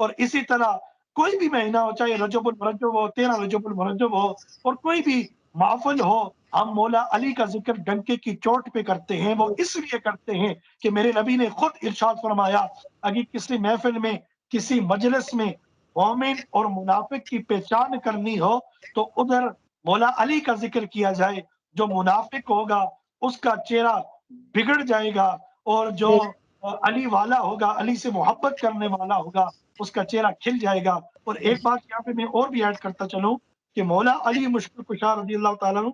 اور اسی طرح کوئی بھی مہینہ ہو, چاہے رجب المرجب ہو, 13 رجب المرجب ہو, اور کوئی بھی محفل ہو, ہم مولا علی کا ذکر ڈنکے کی چوٹ پہ کرتے ہیں. وہ اس لیے کرتے ہیں کہ میرے نبی نے خود ارشاد فرمایا, اگر کسی محفل میں, کسی مجلس میں مومن اور منافق کی پہچان کرنی ہو تو ادھر مولا علی کا ذکر کیا جائے. جو منافق ہوگا اس کا چہرہ بگڑ جائے گا, اور جو علی والا ہوگا, علی سے محبت کرنے والا ہوگا, اس کا چہرہ کھل جائے گا. اور ایک بات یہاں پہ میں اور بھی ایڈ کرتا چلوں کہ مولا علی مشکل کشا رضی اللہ تعالیٰ عنہ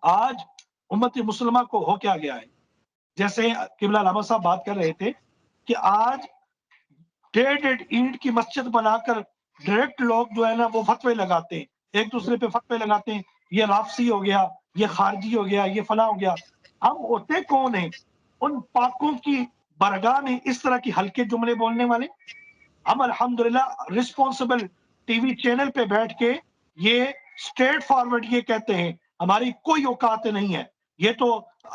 آج امت مسلمہ کو ہو کیا گیا ہے, جیسے قبلہ علامہ صاحب بات کر رہے تھے کہ آج 1.5 اینٹ کی مسجد بنا کر ڈائریکٹ لوگ جو ہے نا وہ فتوے لگاتے ہیں, ایک دوسرے پہ فتوے لگاتے ہیں, یہ رافضی ہو گیا, یہ خارجی ہو گیا, یہ فلاں ہو گیا. ہم ہوتے کون ہیں ان پاکوں کی برگاہ میں اس طرح کی ہلکے جملے بولنے والے؟ ہم الحمدللہ رسپانسبل ٹی وی چینل پہ بیٹھ کے یہ اسٹریٹ فارورڈ یہ کہتے ہیں, ہماری کوئی اوقات نہیں ہے. یہ تو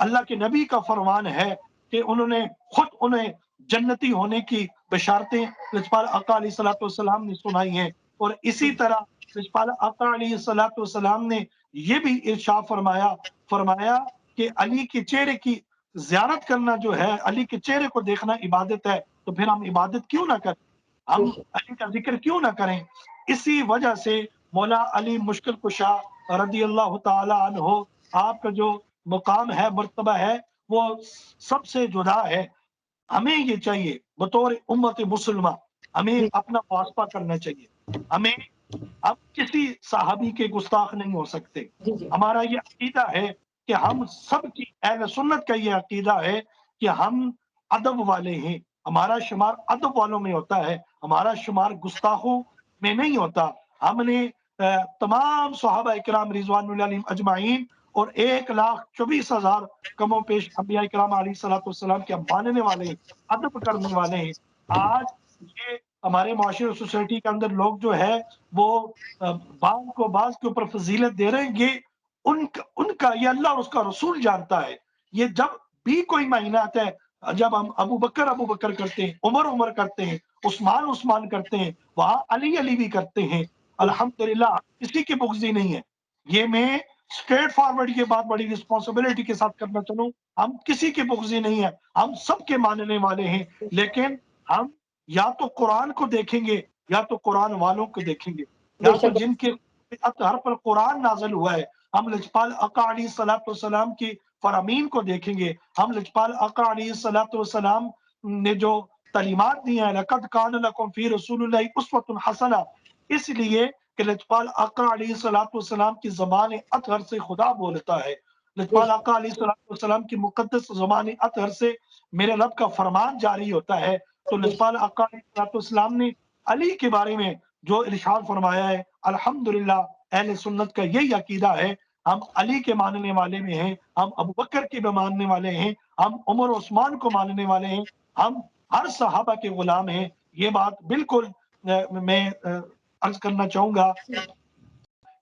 اللہ کے نبی کا فرمان ہے کہ انہوں نے خود انہیں جنتی ہونے کی بشارتیں لجپال آقا علیہ الصلوۃ والسلام نے سنائی ہیں. اور اسی طرح لجپال آقا علیہ الصلوۃ والسلام نے یہ بھی ارشاد فرمایا کہ علی کے چہرے کی زیارت کرنا جو ہے, علی کے چہرے کو دیکھنا عبادت ہے, تو پھر ہم عبادت کیوں نہ کریں, ہم علی کا ذکر کیوں نہ کریں. اسی وجہ سے مولا علی مشکل کشا رضی اللہ تعالی عنہ, آپ کا جو مقام ہے, مرتبہ ہے, وہ سب سے جدا ہے. ہمیں یہ چاہیے بطور امت مسلمہ, ہمیں اپنا محاسبہ کرنا چاہیے. ہمیں اب کسی صحابی کے گستاخ نہیں ہو سکتے. ہمارا یہ عقیدہ ہے کہ ہم سب کی, اہل سنت کا یہ عقیدہ ہے کہ ہم ادب والے ہیں, ہمارا شمار ادب والوں میں ہوتا ہے, ہمارا شمار گستاخوں میں نہیں ہوتا. ہم نے تمام صحابہ اکرام رضوان اللہ علیہم اجمعین اور 1,24,000 کم و بیش انبیاء کرام علیہ الصلوۃ والسلام کے ماننے والے ہیں, ادب کرنے والے ہیں. آج یہ ہمارے معاشرے سوسائٹی کے اندر لوگ جو ہے وہ بعض کو بعض کے اوپر فضیلت دے رہے ہیں, یہ ان کا یہ اللہ اور اس کا رسول جانتا ہے. یہ جب بھی کوئی مہینہ آتا ہے, جب ہم ابو بکر کرتے ہیں, عمر کرتے ہیں, عثمان کرتے ہیں, وہاں علی بھی کرتے ہیں. الحمدللہ کسی کے بغضی نہیں ہے. یہ میں اسٹریٹ فارورڈ یہ بات بڑی رسپانسبلٹی کے ساتھ کرنا چاہوں, ہم کسی کے بغضی نہیں ہیں, ہم سب کے ماننے والے ہیں. لیکن ہم یا تو قرآن کو دیکھیں گے یا تو قرآن والوں کو دیکھیں گے, یا تو جن کے اطہر پر قرآن نازل ہوا ہے. ہم لجپال آقا علیہ الصلوۃ والسلام کی فرامین کو دیکھیں گے, ہم لجپال آقا علیہ الصلوۃ والسلام نے جو تعلیمات دی ہیں, لقد کان لکم فی رسول اللہ اسوۃ حسنہ, اس لیے کہ لجپال آقا علیہ الصلوۃ والسلام کی زبان اطہر سے خدا بولتا ہے. لجپال آقا علیہ الصلوۃ والسلام کی مقدس زبان اطہر سے میرے رب کا فرمان جاری ہوتا ہے. تو لجپال آقا علیہ الصلوۃ والسلام نے علی کے بارے میں جو ارشاد فرمایا ہے, الحمدللہ اہل سنت کا یہی عقیدہ ہے. ہم علی کے ماننے والے میں ہیں, ہم ابو بکر کے بھی ماننے والے ہیں, ہم عمر عثمان کو ماننے والے ہیں, ہم ہر صحابہ کے غلام ہیں. یہ بات بالکل میں عرض کرنا چاہوں گا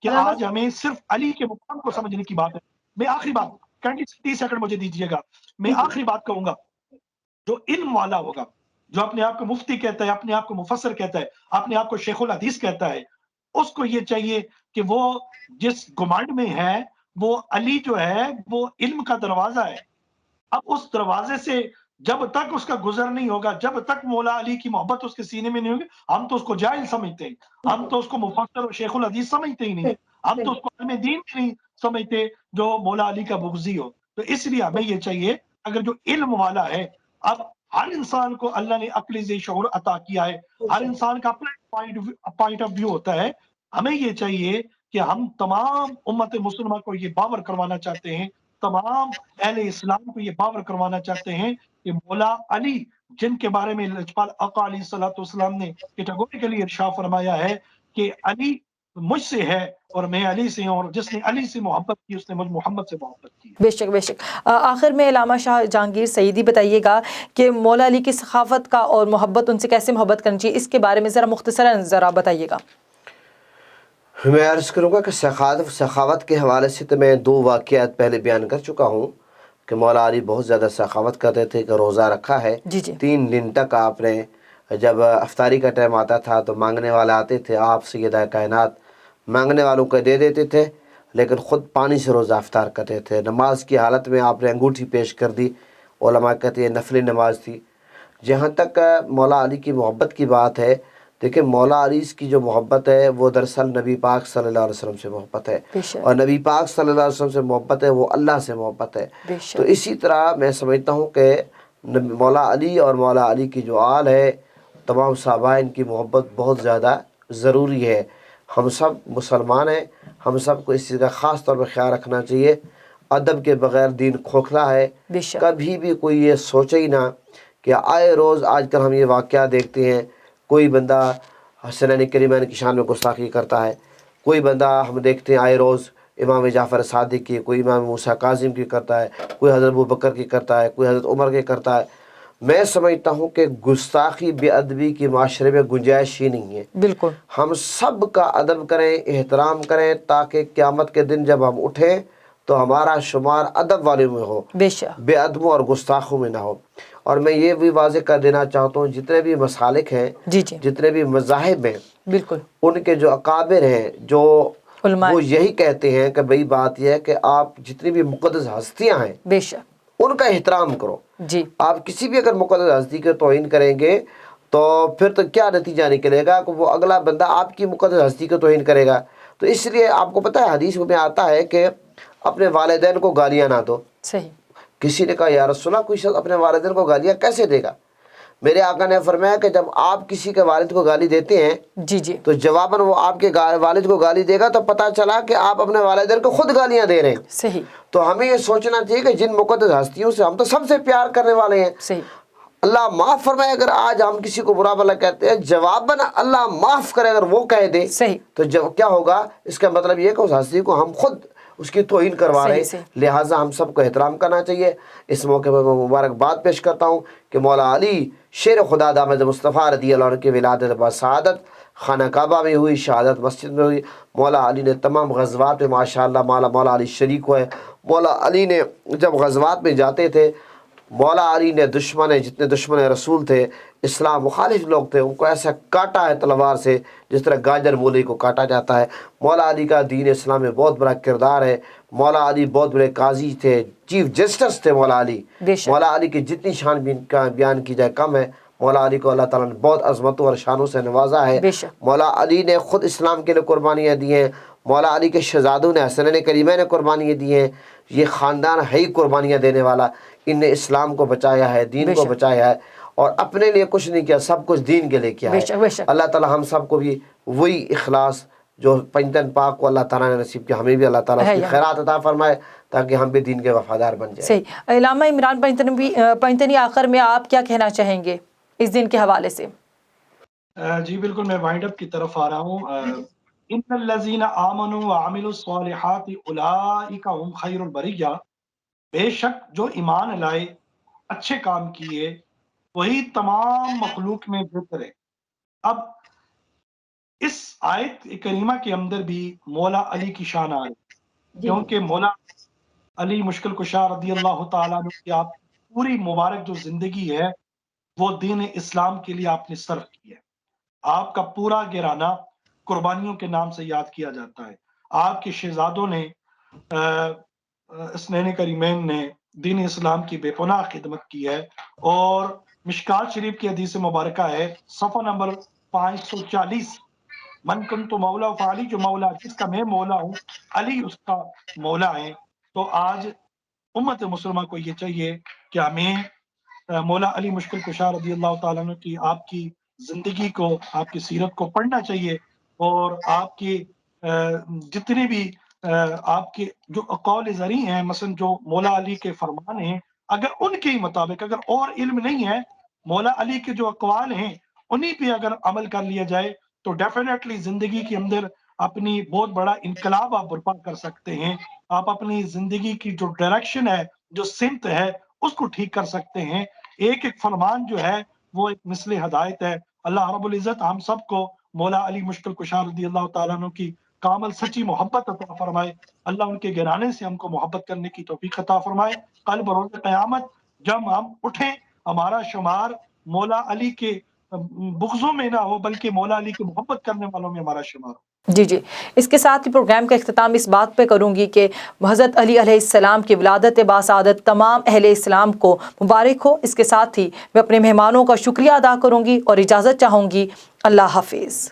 کہ آج ہمیں صرف علی کے مقام کو سمجھنے کی بات ہے. میں آخری بات 30 سیکنڈ مجھے دیجیے گا, میں آخری بات کہوں گا. جو علم والا ہوگا, جو اپنے آپ کو مفتی کہتا ہے, اپنے آپ کو مفسر کہتا ہے, اپنے آپ کو شیخ الحدیث کہتا ہے, اس کو یہ چاہیے کہ وہ جس گمانڈ میں ہے, وہ علی جو ہے وہ علم کا دروازہ ہے. اب اس دروازے سے جب تک اس کا گزر نہیں ہوگا, جب تک مولا علی کی محبت اس کے سینے میں نہیں ہوگی, ہم تو اس کو جاہل سمجھتے ہیں, ہم تو اس کو مفسر اور شیخ الحدیث سمجھتے ہی نہیں, ہم تو اس کو علم دین نہیں سمجھتے جو مولا علی کا بغضی ہو. تو اس لیے ہمیں یہ چاہیے, اگر جو علم والا ہے, اب ہر انسان کو اللہ نے عقل ذی شعور عطا کیا ہے, ہر انسان کا اپنا پوائنٹ آف ویو ہوتا ہے. ہمیں یہ چاہیے کہ ہم تمام امت مسلمہ کو یہ باور کروانا چاہتے ہیں, تمام اہل اسلام کو یہ باور کروانا چاہتے ہیں کہ مولا علی, جن کے بارے میں لجپال آقا علیہ الصلوۃ والسلام نے کیٹیگوریکلی ارشاد فرمایا ہے کہ علی مجھ سے ہے اور میں علی سے ہوں, اور جس نے علی سے محبت کی اس نے مجھ محمد سے محبت کی. بے شک بے شک. آخر میں علامہ شاہ جہانگیر سعیدی بتائیے گا کہ مولا علی کی سخاوت کا اور محبت, ان سے کیسے محبت کرنی چاہیے, اس کے بارے میں ذرا مختصراً ذرا بتائیے گا. میں عرض کروں گا کہ سخاوت کے حوالے سے تو میں 2 واقعات پہلے بیان کر چکا ہوں کہ مولا علی بہت زیادہ سخاوت کرتے تھے, کہ روزہ رکھا ہے 3 دن تک آپ نے جب افطاری کا ٹائم آتا تھا تو مانگنے والے آتے تھے، آپ سیدہ کائنات مانگنے والوں کو دے دیتے تھے، لیکن خود پانی سے روزہ افطار کرتے تھے۔ نماز کی حالت میں آپ نے انگوٹھی پیش کر دی، علماء کہتے ہیں نفلی نماز تھی۔ جہاں تک مولا علی کی محبت کی بات ہے، دیکھیں مولا علی کی جو محبت ہے وہ دراصل نبی پاک صلی اللہ علیہ وسلم سے محبت ہے، بے شک اور نبی پاک صلی اللہ علیہ وسلم سے محبت ہے وہ اللہ سے محبت ہے۔ بے تو شک اسی طرح میں سمجھتا ہوں کہ مولا علی اور مولا علی کی جو آل ہے، تمام صحابہ، ان کی محبت بہت زیادہ ضروری ہے۔ ہم سب مسلمان ہیں، ہم سب کو اس چیز کا خاص طور پہ خیال رکھنا چاہیے۔ ادب کے بغیر دین کھوکھلا ہے۔ بے شک کبھی بھی کوئی یہ سوچے ہی نہ کہ آئے روز آج کل ہم یہ واقعہ دیکھتے ہیں، کوئی بندہ حسنین کریمین کی شان میں گستاخی کرتا ہے، کوئی بندہ ہم دیکھتے ہیں آئے روز امام جعفر صادق کی، کوئی امام موسیٰ کاظم کی کرتا ہے، کوئی حضرت ابوبکر کی کرتا ہے، کوئی حضرت عمر کی کرتا ہے۔ میں سمجھتا ہوں کہ گستاخی بے ادبی کی معاشرے میں گنجائش ہی نہیں ہے۔ بالکل ہم سب کا ادب کریں، احترام کریں، تاکہ قیامت کے دن جب ہم اٹھیں تو ہمارا شمار ادب والے میں ہو، بے شک بے ادبوں اور گستاخوں میں نہ ہو۔ اور میں یہ بھی واضح کر دینا چاہتا ہوں، جتنے بھی مسالک ہیں، جی جی جتنے بھی مذاہب ہیں، بالکل ان کے جو اکابر ہیں، جو علماء وہ یہی کہتے ہیں کہ بھئی بات یہ ہے کہ آپ جتنی بھی مقدس ہستیاں ہیں بے شک ان کا احترام کرو۔ جی آپ کسی بھی اگر مقدس ہستی کے توہین کریں گے تو پھر تو کیا نتیجہ نکلے گا کہ وہ اگلا بندہ آپ کی مقدس ہستی کے توہین کرے گا۔ تو اس لیے آپ کو پتہ ہے حدیث میں آتا ہے کہ اپنے والدین کو گالیاں نہ دو۔ صحیح کسی نے کہا یا رسول اللہ، کوئی شخص اپنے والدین کو گالیاں کیسے دے گا؟ میرے آقا نے فرمایا کہ جب آپ کسی کے والد کو گالی دیتے ہیں جی جی تو جواباً وہ آپ کے والد کو گالی دے گا، تو پتہ چلا کہ آپ اپنے والدین کو خود گالیاں دے رہے ہیں۔ صحیح تو ہمیں یہ سوچنا چاہیے کہ جن مقدس ہستیوں سے ہم تو سب سے پیار کرنے والے ہیں، صحیح اللہ معاف فرمائے اگر آج ہم کسی کو برا بھلا کہتے ہیں، جواباً اللہ معاف کرے اگر وہ کہہ دے، صحیح تو کیا ہوگا؟ اس کا مطلب یہ کہ اس ہستی کو ہم خود اس کی توہین کروا رہے صحیح ہیں۔ لہٰذا ہم سب کو احترام کرنا چاہیے۔ اس موقع پر میں مبارکباد پیش کرتا ہوں کہ مولا علی شیر خدا دامد مصطفیٰ رضی اللہ عنہ کی ولادت و سعادت خانہ کعبہ میں ہوئی، شہادت مسجد میں ہوئی۔ مولا علی نے تمام غزوات میں ماشاءاللہ مولا علی شریک ہوئے۔ مولا علی نے جب غزوات میں جاتے تھے، مولا علی نے جتنے دشمن رسول تھے، اسلام مخالف لوگ تھے، ان کو ایسا کاٹا ہے تلوار سے جس طرح گاجر مولی کو کاٹا جاتا ہے۔ مولا علی کا دین اسلام میں بہت بڑا کردار ہے۔ مولا علی بہت بڑے قاضی تھے، چیف جسٹس تھے مولا علی۔ بے شک مولا علی کی جتنی شان بیان کی جائے کم ہے۔ مولا علی کو اللہ تعالیٰ نے بہت عظمتوں اور شانوں سے نوازا ہے۔ بے شک مولا علی نے خود اسلام کے لیے قربانیاں دی ہیں۔ مولا علی کے شہزادوں نے، حسنین کریمین نے قربانیاں دی ہیں۔ یہ خاندان ہے ہی قربانیاں دینے والا۔ ان نے اسلام کو بچایا ہے، دین بے کو شک بچایا ہے، اور اپنے لیے کچھ نہیں کیا، سب کچھ دین کے لیے کیا بے ہے۔ شک بے شک اللہ تعالیٰ ہم سب کو بھی وہی اخلاص جو پنجتن پاک کو اللہ تعالیٰ نے نصیب کیا، ہمیں بھی اللہ تعالیٰ اس ہے کی یہاں خیرات عطا فرمائے تاکہ ہم بھی دین کے وفادار بن جائیں۔ صحیح۔ علامہ عمران پنجتنی، آخر میں آپ کیا کہنا چاہیں گے اس دن کے حوالے سے؟ جی بالکل، میں وائنڈ اپ کی طرف آ رہا ہوں۔ ان الذین آمنوا وعملوا الصالحات اولئک هم خیر البریہ، بے شک جو ایمان لائے، اچھے کام کیے، وہی تمام مخلوق میں بہتر ہے۔ اب اس آیت کریمہ کے اندر بھی مولا علی کی شان آ رہی ہے، کیونکہ مولا علی مشکل کشا رضی اللہ تعالیٰ عنہ کی آپ پوری مبارک جو زندگی ہے وہ دین اسلام کے لیے آپ نے صرف کی ہے۔ آپ کا پورا گھرانہ قربانیوں کے نام سے یاد کیا جاتا ہے۔ آپ کے شہزادوں نے، حسنین کریمین نے دین اسلام کی بے پناہ خدمت کی ہے۔ اور مشکات شریف کی حدیث مبارکہ ہے، صفحہ نمبر 540، من کنت مولا فعلی، جو مولا جس کا میں مولا ہوں علی اس کا مولا ہے۔ تو آج امت مسلمہ کو یہ چاہیے کہ ہمیں مولا علی مشکل کشا رضی اللہ تعالیٰ عنہ کی آپ کی زندگی کو، آپ کی سیرت کو پڑھنا چاہیے، اور آپ کی جتنے بھی آپ کے جو قول زری ہیں، مثلا جو مولا علی کے فرمان ہیں، اگر ان کے مطابق، اگر اور علم نہیں ہے، مولا علی کے جو اقوال ہیں انہی پہ اگر عمل کر لیا جائے تو ڈیفینیٹلی زندگی کے اندر اپنی بہت بڑا انقلاب آپ برپا کر سکتے ہیں۔ آپ اپنی زندگی کی جو ڈائریکشن ہے، جو سمت ہے، اس کو ٹھیک کر سکتے ہیں۔ ایک ایک فرمان جو ہے وہ ایک مثل ہدایت ہے۔ اللہ رب العزت ہم سب کو مولا علی مشکل کشا رضی اللہ تعالیٰ عنہ کی کامل سچی محبت عطا فرمائے۔ اللہ ان کے گھرانے سے ہم کو محبت کرنے کی توفیق عطا فرمائے۔ کل بروز قیامت جب ہم اٹھیں، ہمارا شمار مولا علی کے بغضوں میں نہ ہو بلکہ مولا علی کی محبت کرنے والوں میں ہمارا شمار ہو۔ جی جی، اس کے ساتھ ہی پروگرام کا اختتام اس بات پہ کروں گی کہ حضرت علی علیہ السلام کی ولادت باسعادت تمام اہل اسلام کو مبارک ہو۔ اس کے ساتھ ہی میں اپنے مہمانوں کا شکریہ ادا کروں گی اور اجازت چاہوں گی۔ اللہ حافظ۔